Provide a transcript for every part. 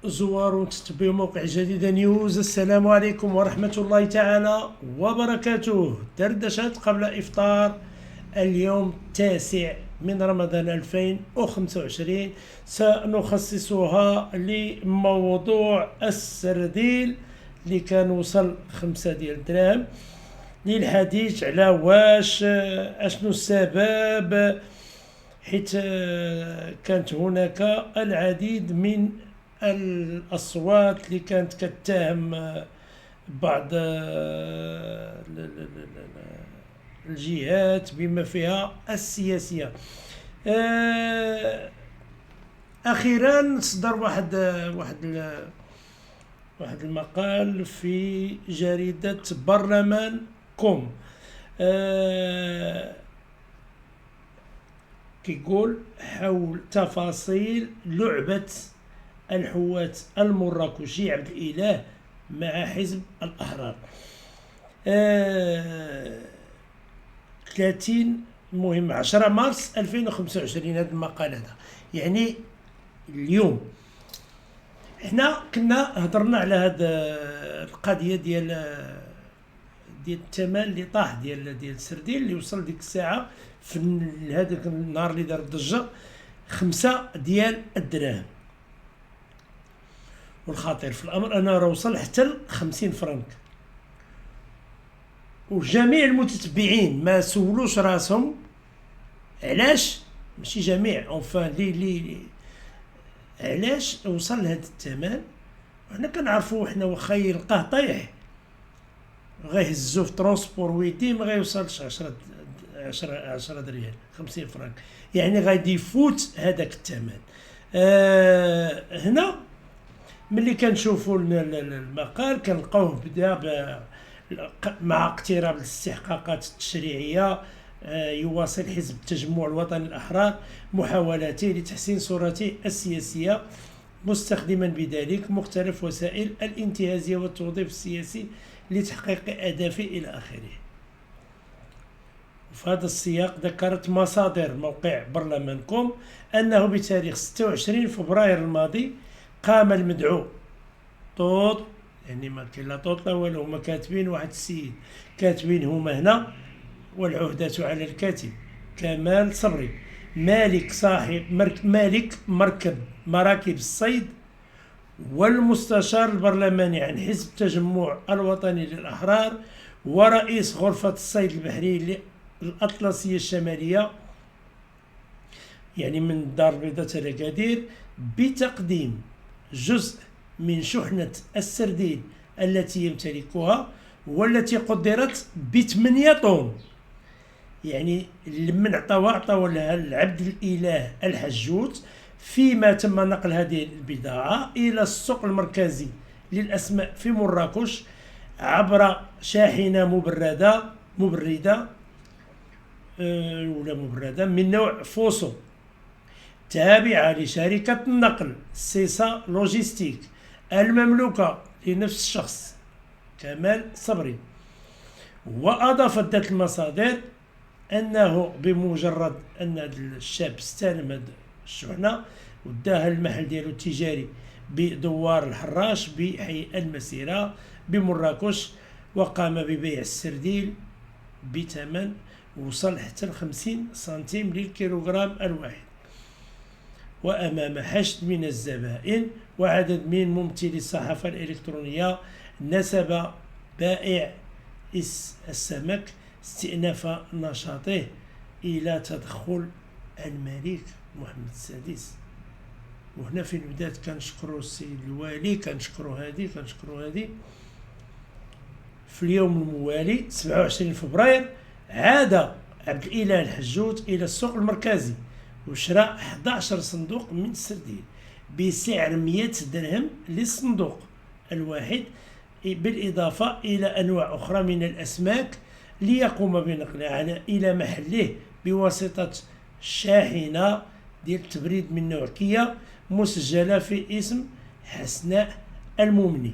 زوار تتبعوا موقع جديد نيوز. السلام عليكم ورحمة الله تعالى وبركاته. دردشة قبل إفطار اليوم 9 من رمضان 2025 سنخصصها لموضوع السرديل اللي كان وصل 5 ديال الدراهم، للحديث على واش اشنو السبب، حيث كانت هناك العديد من الأصوات اللي كانت كتهم بعض الجهات بما فيها السياسية. أخيرا صدر واحد المقال في جريدة برلمان كوم، كيقول حول تفاصيل لعبة الحوات المراكشي عبد الإله مع حزب الأحرار. 30 المهم 10 مارس 2025 هذا المقال هذا، يعني اليوم. احنا كنا هضرنا على هذا القضيه ديال الثمن اللي طاح ديال السردين اللي وصل ديك الساعه في هذاك النهار اللي دار الضجه 5 ديال الدراهم. والخطير في الامر انه راه وصل حتى ل 50 فرنك، وجميع المتتبعين ما سولوش راسهم علاش، ماشي جميع اونفان لي علاش وصل لهذا الثمن. وحنا كنعرفوا حنا واخا يلقاه طايح غيهزو في ترونسبور ويدي ما غيوصلش 10 ريال 50 فرنك، يعني غادي يفوت هذاك الثمن. هنا ملي كنشوفوا المقال كنلقاوه بدا مع اقتراب الاستحقاقات التشريعيه. يواصل حزب التجمع الوطني الأحرار محاولاته لتحسين صورته السياسية، مستخدما بذلك مختلف وسائل الانتهازية والتوظيف السياسي لتحقيق أهدافه إلى آخره. وفي هذا السياق ذكرت مصادر موقع برلمان كوم أنه بتاريخ 26 فبراير الماضي قام المدعو طوط، يعني ما كاين لا طوط لا والو، هما كاتبين واحد السيد كاتبين هما هنا والعهدة على الكاتب كمال صبري، مالك مركب مراكب الصيد والمستشار البرلماني عن حزب التجمع الوطني للأحرار ورئيس غرفة الصيد البحري الأطلسية الشمالية، يعني من الدار البيضاء تلاقادير، بتقديم جزء من شحنة السردين التي يمتلكها والتي قدرت ب8 طن، يعني من عطاو لها العبد الإله الحجوت، فيما تم نقل هذه البضاعة إلى السوق المركزي للأسماك في مراكش عبر شاحنة مبردة من نوع فوسو تابعة لشركة النقل سيسا لوجيستيك المملوكة لنفس الشخص كمال صبري. وأضافت ذات المصادر أنه بمجرد أن الشاب استلم هذه الشحنة وداها المحل ديالو التجاري بدوار الحراش بحي المسيرة بمراكش، وقام ببيع السرديل بثمن وصل حتى 50 سنتيم للكيلوغرام الواحد. وأمام حشد من الزبائن وعدد من ممثلي الصحافة الإلكترونية، نسب بائع السمك استئناف نشاطه إلى تدخل الملك محمد السادس. وهنا في البداية كنشكروا السيد الوالي، كنشكروا هذه في اليوم الموالي 27 فبراير عاد عبد الإله الحجوت إلى السوق المركزي وشرى 11 صندوق من السردين بسعر 100 درهم للصندوق الواحد، بالإضافة إلى أنواع أخرى من الأسماك ليقوم بنقلها إلى محله بواسطة شاحنة ديال التبريد من نوع كيا مسجلة في اسم حسناء الممني،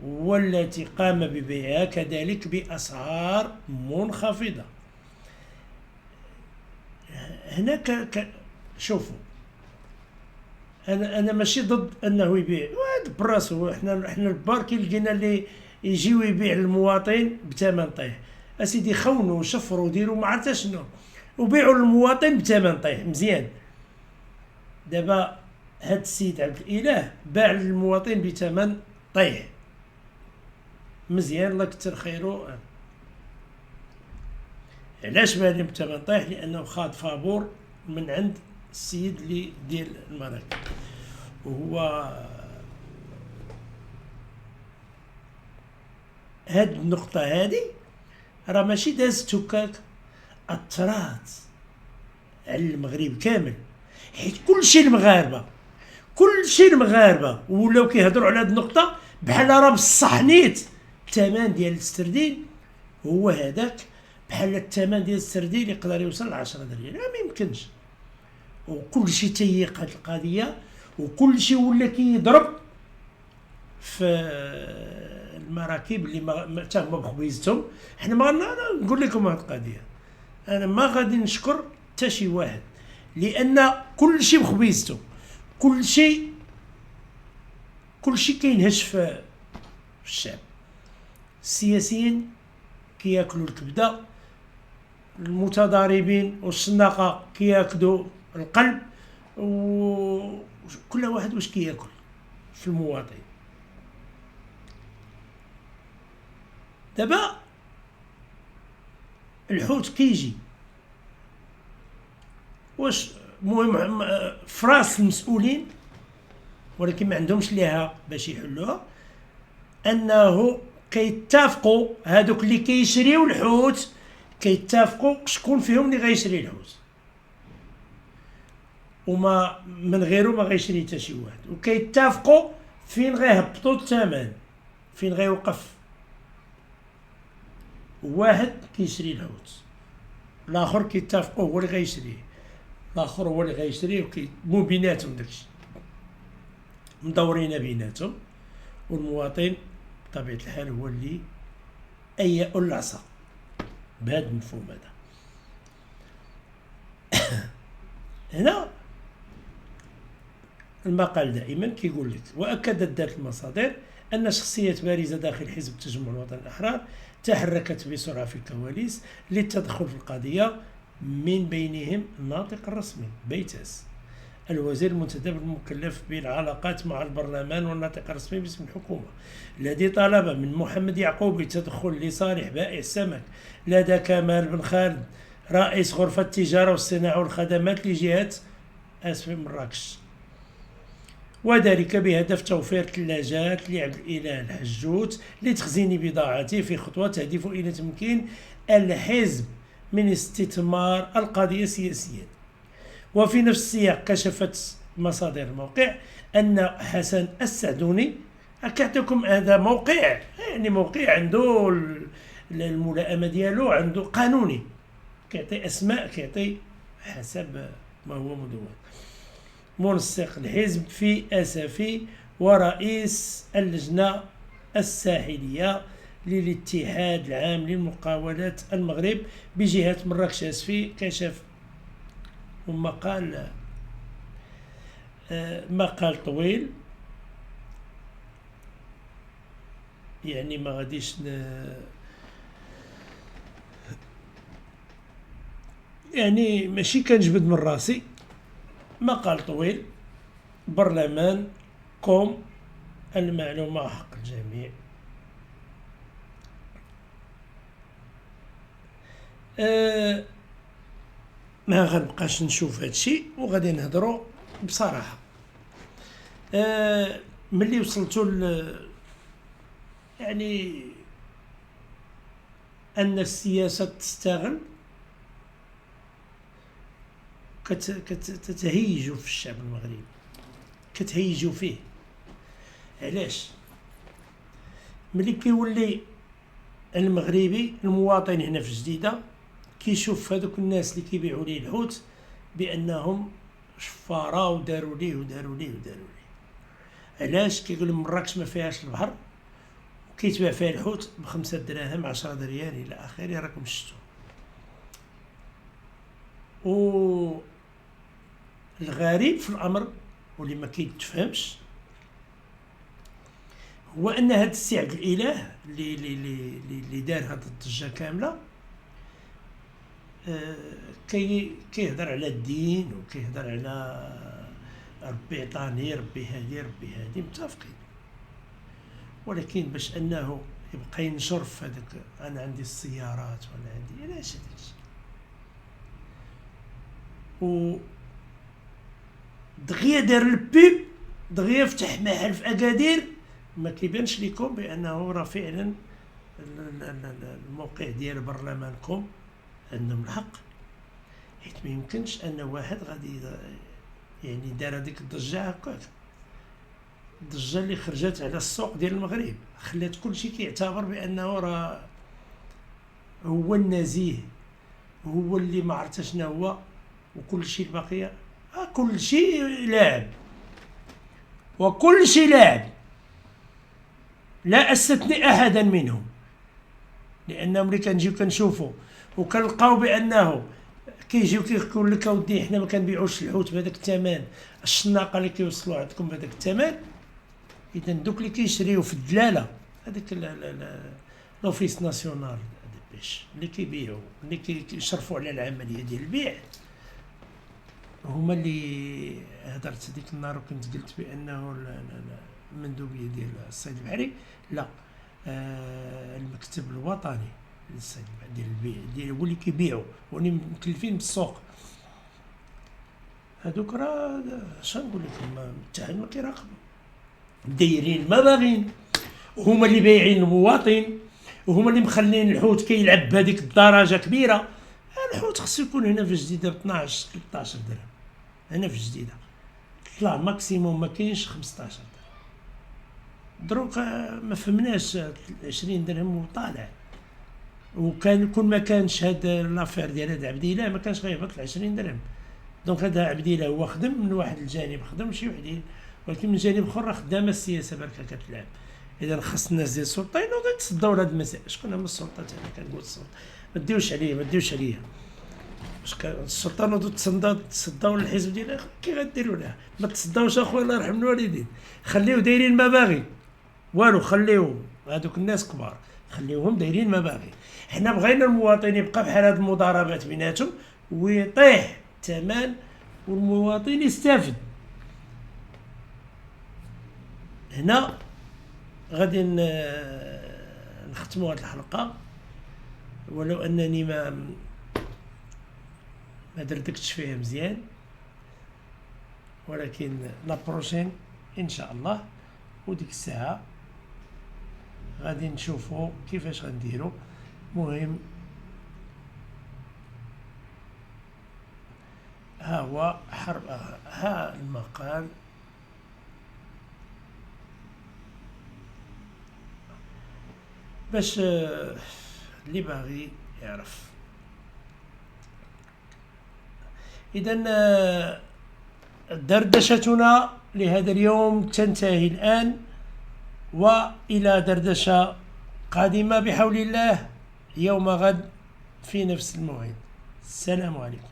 والتي قام ببيعها كذلك بأسعار منخفضة. هناك شوفوا انا ماشي ضد انه يبيع وهذا براسو. احنا البار كي لقينا اللي يجيو يبيع للمواطن بثمن طيح، اسيدي خونوا وشفروا وديروا ما عرفت شنو وبيعوا للمواطن بثمن طيح مزيان. دابا هاد السيد عبد الاله باع للمواطن بثمن طيح مزيان، الله كتر خيره. علاش باع لهم بثمن طيح؟ لانه خاض فابور من عند السيد اللي ديال المراكب. وهو هاد النقطة هادي راه ماشي دازت هكاك، أثرات على المغرب كامل، حيت كلشي المغاربة ولاو كيهضروا على هاد النقطة بحال راه بصح نيت الثمن ديال السردين هو هذاك، بحال الثمن ديال السردين يقدر يوصل ل 10 درهم، ما يمكنش. وكلشي تيق هاد القضية، وكلشي ولا كيضرب في المراكب اللي ما حتى هما بخبيزتهم. حنا ما نقول لكم هاد القضية، انا ما غادي نشكر حتى شي واحد، لان كلشي بخبيزته، كلشي كينهش في الشعب. السياسيين كياكلوا الكبده، المتضاربين والسناقه كياكلوا القلب، وكل واحد واش كياكل في المواطن. دابا الحوت كيجي واش المهم فراس المسؤولين، ولكن ما عندهمش ليها باش يحلوها، انه كيتفقوا هادوك اللي كيشريو الحوت، كيتفقوا شكون فيهم اللي غيشري الحوت، وما من غيره ما غيشري حتى شي واحد، وكيتفقوا فين غيهبطوا الثمن، فين غيوقف. واحد كيشري الحوت، الاخر كيتفقوا هو اللي غيشريه، الاخر هو اللي غيشريه، مو بيناتهم داكشي مدورين بيناتهم، والمواطن بطبيعة الحال هو اللي أي العصا بهذا المفهوم هذا. هنا المقال دائما كيقول لك: وأكدت ذات المصادر أن شخصيات بارزة داخل حزب التجمع الوطني الأحرار تحركت بسرعة في الكواليس للتدخل في القضية، من بينهم الناطق الرسمي بيتاس، الوزير المنتدب المكلف بالعلاقات مع البرلمان والناطق الرسمي باسم الحكومة، الذي طلب من محمد يعقوب التدخل لصالح بائع السمك لدى كمال بن خالد رئيس غرفة التجارة والصناعة والخدمات لجهة مراكش، وذلك بهدف توفير ثلاجات لعبد الإله الحجوت لتخزين بضاعته، في خطوة تهدف إلى تمكين الحزب من استثمار القضية سياسيا. وفي نفس السياق كشفت مصادر الموقع أن حسن السعدوني، أكدتكم هذا موقع يعني موقع عنده الملائمة ديالو، عنده قانوني، كيعطي أسماء، كيعطي حسب ما هو مدون، منسق الحزب في أسفي ورئيس اللجنة الساحلية للاتحاد العام للمقاولات المغرب بجهة مراكش أسفي، كشف. مقال طويل، يعني ما غاديش يعني ماشي كنجبد من راسي. مقال طويل، برلمان كوم، المعلومة حق الجميع. ما غنبقاش نشوف هادشي وغادي نهضروا بصراحة. ملي وصلتوا يعني أن السياسة تستغل، كتهيجوا في الشعب المغربي، كتهيجوا فيه. علاش؟ ملي كيولي المغربي المواطن هنا في جديدة كيشوف هذوك الناس اللي كيبيعوا ليه الحوت بانهم شفاره وداروا ليه وداروا ليه وداروا ليه. علاش؟ كيقول لهم مراكش ما فيهاش البحر وكيتباع فيها الحوت ب5 دراهم 10 دريال الى اخره، راكم شفتوا. والغريب في الامر واللي ما كيتفهمش هو ان هذا السي عبد الاله اللي دار هذه الضجه كامله كيهضر على الدين وكيهضر على ربي عطاني ربي هادي ربي هادي، متفقين، ولكن باش انه يبقى ينشر في هذاك انا عندي السيارات وانا عندي علاش هذاك الشيء، و دغيا دار البيب دغيا فتح محل في اكادير ما كيبانش لكم بانه راه فعلا الموقع ديال برلمانكم عندهم الحق، حيت ما يمكنش ان واحد غادي يعني دار هذيك الضجه هكاك، الضجه اللي خرجت على السوق ديال المغرب خلات كلشي كيعتبر بانه راه هو النزيه، هو اللي ما عرفت شنو هو، وكلشي البقيه كلشي لاعب وكلشي لاعب، لا استثني احدا منهم، لانهم ملي كنجيو كنشوفوا وكنلقاو بانه كيجيو كيقول لك اودي حنا ما كنبيعوش الحوت بهذاك الثمن، الشناقه اللي كيوصلوا عندكم بهذاك الثمن، اذا دوك اللي كيشريو في الدلاله هذاك لوفيس ناسيونال باش اللي كيبيعوا اللي كيشرفوا على العمليه ديال البيع هما اللي هضرت هذيك النهار وكنت قلت بانه المندوبيه ديال الصيد البحري لا المكتب الوطني للصيد ديال البيع ديال هو اللي كيبيعوا واللي مكلفين بالسوق، هذوك راه شنقول لكم الاتحاد ما كيراقبوا، دايرين ما باغين، وهما اللي بايعين المواطن، وهما اللي مخلين الحوت كيلعب بهذيك الدرجه كبيره. الحوت خصو يكون هنا في جديده ب 12 13 درهم، هنا في جديده طلع ماكسيموم ما كاينش 15 درهم، دروك ما فهمناش 20 درهم وطالع، وكان كون ما كانش هاد لافير ديال هاد عبديله ما كانش غيهبط ل 20 درهم، دونك هذا عبديله هو خدم من واحد الجانب، خدم شي وحدين، ولكن من جانب اخر راه خدامه السياسه بركه كتلعب. اذا خاص الناس ديال السلطه ينوضوا يتصداو لهاد المسائل. شكون هما السلطات؟ انا كنقول السلطه ما ديوش عليا واش السلطه نوضوا تصداو للحزب ديالها، كي غديروا لها؟ ما تصداوش اخويا الله يرحم الوالدين، خليو دايرين المباغي والو، خليو هذوك الناس كبار خليوهم دايرين مباغي. حنا بغينا المواطن يبقى بحال هاد المضاربات بيناتهم ويطيح الثمن والمواطن يستافد. هنا غادي نختموا هاد الحلقه، ولو انني ما دردكتش فيها مزيان، ولكن لا بروشين ان شاء الله، وديك الساعه غادي نشوفوا كيفاش غنديروا. مهم ها هو حرب، ها المقال باش اللي باغي يعرف. إذا دردشتنا لهذا اليوم تنتهي الآن، وإلى دردشة قادمة بحول الله يوم غد في نفس الموعد. السلام عليكم.